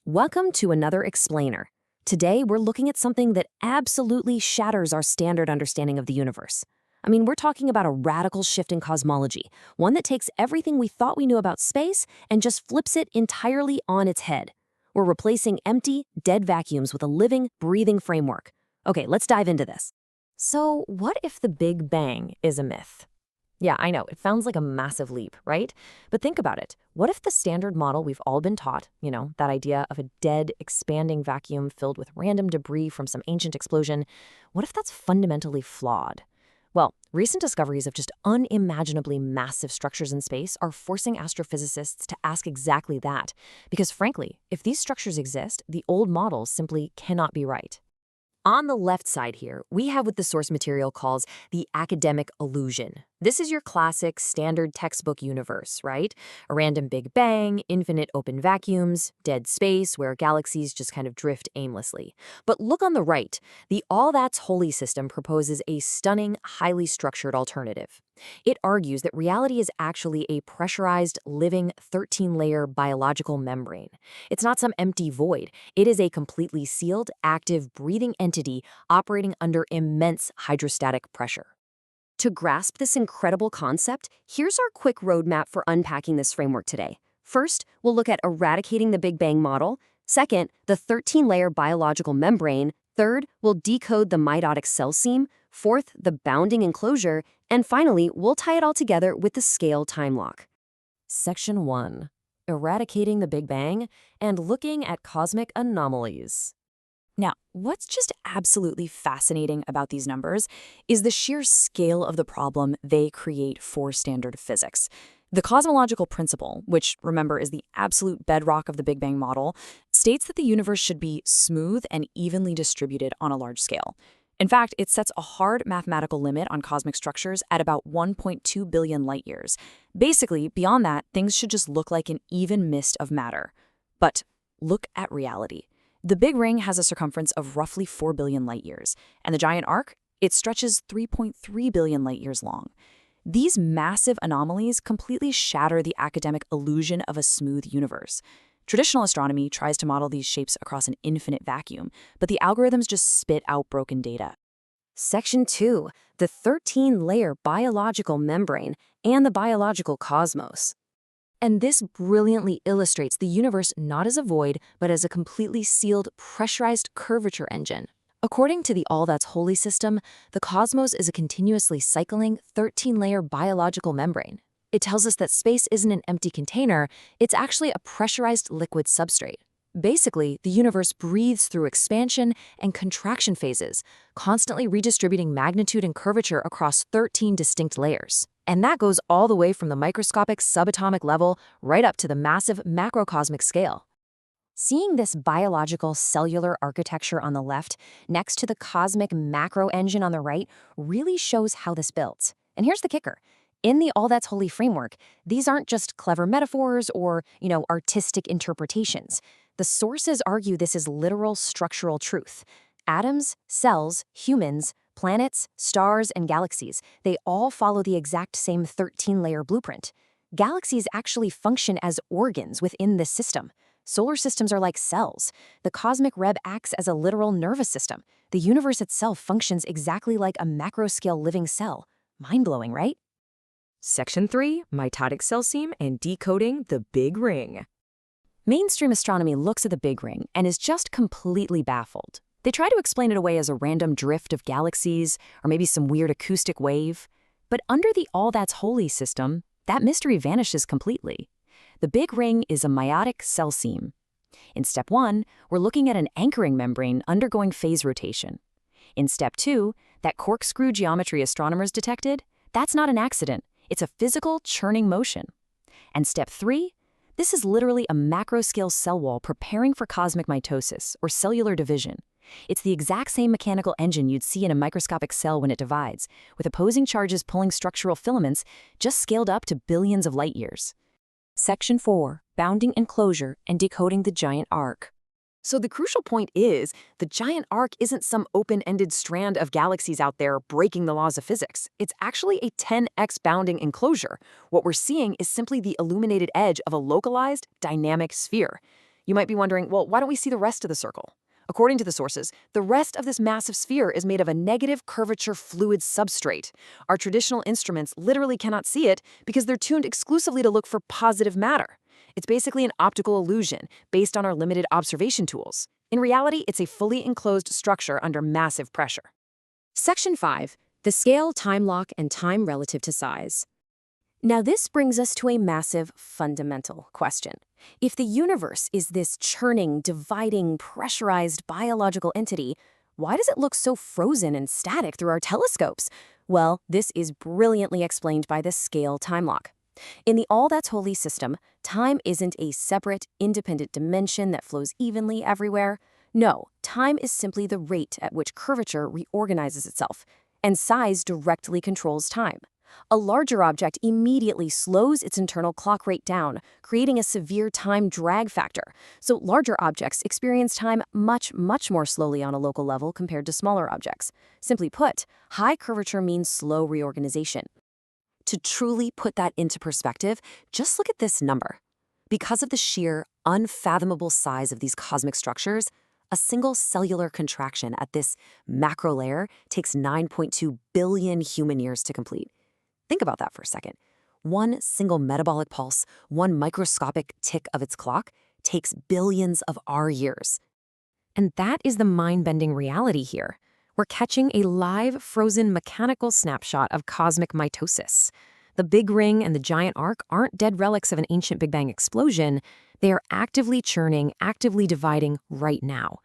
Welcome to another Explainer. Today, we're looking at something that absolutely shatters our standard understanding of the universe. We're talking about a radical shift in cosmology, one that takes everything we thought we knew about space and just flips it entirely on its head. We're replacing empty, dead vacuums with a living, breathing framework. Okay, let's dive into this. So, what if the Big Bang is a myth? Yeah, I know, it sounds like a massive leap, right? But think about it. What if the standard model we've all been taught, that idea of a dead, expanding vacuum filled with random debris from some ancient explosion, what if that's fundamentally flawed? Well, recent discoveries of just unimaginably massive structures in space are forcing astrophysicists to ask exactly that. Because frankly, if these structures exist, the old models simply cannot be right. On the left side here, we have what the source material calls the academic illusion. This is your classic standard textbook universe, right? A random Big Bang, infinite open vacuums, dead space where galaxies just kind of drift aimlessly. But look on the right. The All That's Holy system proposes a stunning, highly structured alternative. It argues that reality is actually a pressurized, living, 13-layer biological membrane. It's not some empty void. It is a completely sealed, active, breathing entity operating under immense hydrostatic pressure. To grasp this incredible concept, here's our quick roadmap for unpacking this framework today. First, we'll look at eradicating the Big Bang model. Second, the 13-layer biological membrane. Third, we'll decode the mitotic cell seam. Fourth, the bounding enclosure. And finally, we'll tie it all together with the scale time lock. Section 1. Eradicating the Big Bang and looking at cosmic anomalies. Now, what's just absolutely fascinating about these numbers is the sheer scale of the problem they create for standard physics. The cosmological principle, which, remember, is the absolute bedrock of the Big Bang model, states that the universe should be smooth and evenly distributed on a large scale. In fact, it sets a hard mathematical limit on cosmic structures at about 1.2 billion light years. Basically, beyond that, things should just look like an even mist of matter. But look at reality. The Big Ring has a circumference of roughly 4 billion light years, and the giant arc, it stretches 3.3 billion light years long. These massive anomalies completely shatter the academic illusion of a smooth universe. Traditional astronomy tries to model these shapes across an infinite vacuum, but the algorithms just spit out broken data. Section 2. The 13-layer biological membrane and the biological cosmos. And this brilliantly illustrates the universe not as a void, but as a completely sealed, pressurized curvature engine. According to the All That's Holy system, the cosmos is a continuously cycling, 13-layer biological membrane. It tells us that space isn't an empty container, it's actually a pressurized liquid substrate. Basically, the universe breathes through expansion and contraction phases, constantly redistributing magnitude and curvature across 13 distinct layers. And that goes all the way from the microscopic subatomic level right up to the massive macrocosmic scale. Seeing this biological cellular architecture on the left, next to the cosmic macro engine on the right, really shows how this builds. And here's the kicker. In the All That's Holy framework, these aren't just clever metaphors or, artistic interpretations. The sources argue this is literal structural truth. Atoms, cells, humans, planets, stars, and galaxies, they all follow the exact same 13-layer blueprint. Galaxies actually function as organs within this system. Solar systems are like cells. The cosmic web acts as a literal nervous system. The universe itself functions exactly like a macro-scale living cell. Mind-blowing, right? Section 3. Mitotic cell seam and decoding the Big Ring. Mainstream astronomy looks at the Big Ring and is just completely baffled. They try to explain it away as a random drift of galaxies, or maybe some weird acoustic wave. But under the All That's Holy system, that mystery vanishes completely. The Big Ring is a meiotic cell seam. In step 1, we're looking at an anchoring membrane undergoing phase rotation. In step 2, that corkscrew geometry astronomers detected, that's not an accident. It's a physical churning motion. And step 3, this is literally a macro-scale cell wall preparing for cosmic mitosis, or cellular division. It's the exact same mechanical engine you'd see in a microscopic cell when it divides, with opposing charges pulling structural filaments, just scaled up to billions of light years. Section 4. Bounding enclosure and decoding the giant arc. So the crucial point is, the giant arc isn't some open-ended strand of galaxies out there breaking the laws of physics. It's actually a 10x bounding enclosure. What we're seeing is simply the illuminated edge of a localized, dynamic sphere. You might be wondering, well, why don't we see the rest of the circle? According to the sources, the rest of this massive sphere is made of a negative curvature fluid substrate. Our traditional instruments literally cannot see it because they're tuned exclusively to look for positive matter. It's basically an optical illusion based on our limited observation tools. In reality, it's a fully enclosed structure under massive pressure. Section 5. The scale, time lock, and time relative to size. Now this brings us to a massive fundamental question. If the universe is this churning, dividing, pressurized biological entity, why does it look so frozen and static through our telescopes? Well, this is brilliantly explained by the scale time lock. In the All That's Holy system, time isn't a separate, independent dimension that flows evenly everywhere. No, time is simply the rate at which curvature reorganizes itself, and size directly controls time. A larger object immediately slows its internal clock rate down, creating a severe time drag factor. So larger objects experience time much more slowly on a local level compared to smaller objects. Simply put, high curvature means slow reorganization. To truly put that into perspective, just look at this number. Because of the sheer, unfathomable size of these cosmic structures, a single cellular contraction at this macro layer takes 9.2 billion human years to complete. Think about that for a second. One single metabolic pulse, one microscopic tick of its clock, takes billions of our years. And that is the mind-bending reality here. We're catching a live, frozen mechanical snapshot of cosmic mitosis. The Big Ring and the giant arc aren't dead relics of an ancient Big Bang explosion. They are actively churning, actively dividing right now.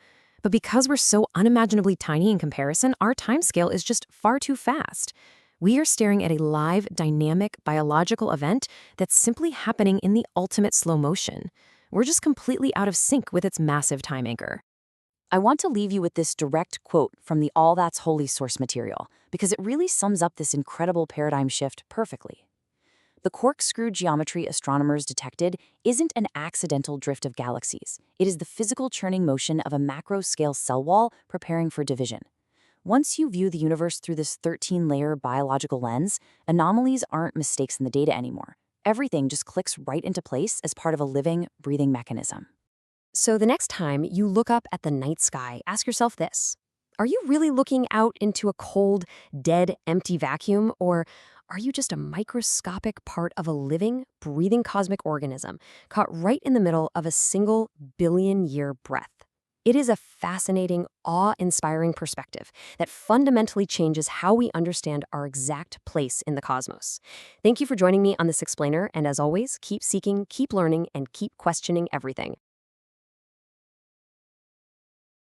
But because we're so unimaginably tiny in comparison, our timescale is just far too fast. We are staring at a live, dynamic, biological event that's simply happening in the ultimate slow motion. We're just completely out of sync with its massive time anchor. I want to leave you with this direct quote from the All That's Holy source material, because it really sums up this incredible paradigm shift perfectly. The corkscrew geometry astronomers detected isn't an accidental drift of galaxies. It is the physical churning motion of a macro-scale cell wall preparing for division. Once you view the universe through this 13-layer biological lens, anomalies aren't mistakes in the data anymore. Everything just clicks right into place as part of a living, breathing mechanism. So the next time you look up at the night sky, ask yourself this. Are you really looking out into a cold, dead, empty vacuum, or are you just a microscopic part of a living, breathing cosmic organism caught right in the middle of a single billion-year breath? It is a fascinating, awe-inspiring perspective that fundamentally changes how we understand our exact place in the cosmos. Thank you for joining me on this explainer, and as always, keep seeking, keep learning, and keep questioning everything.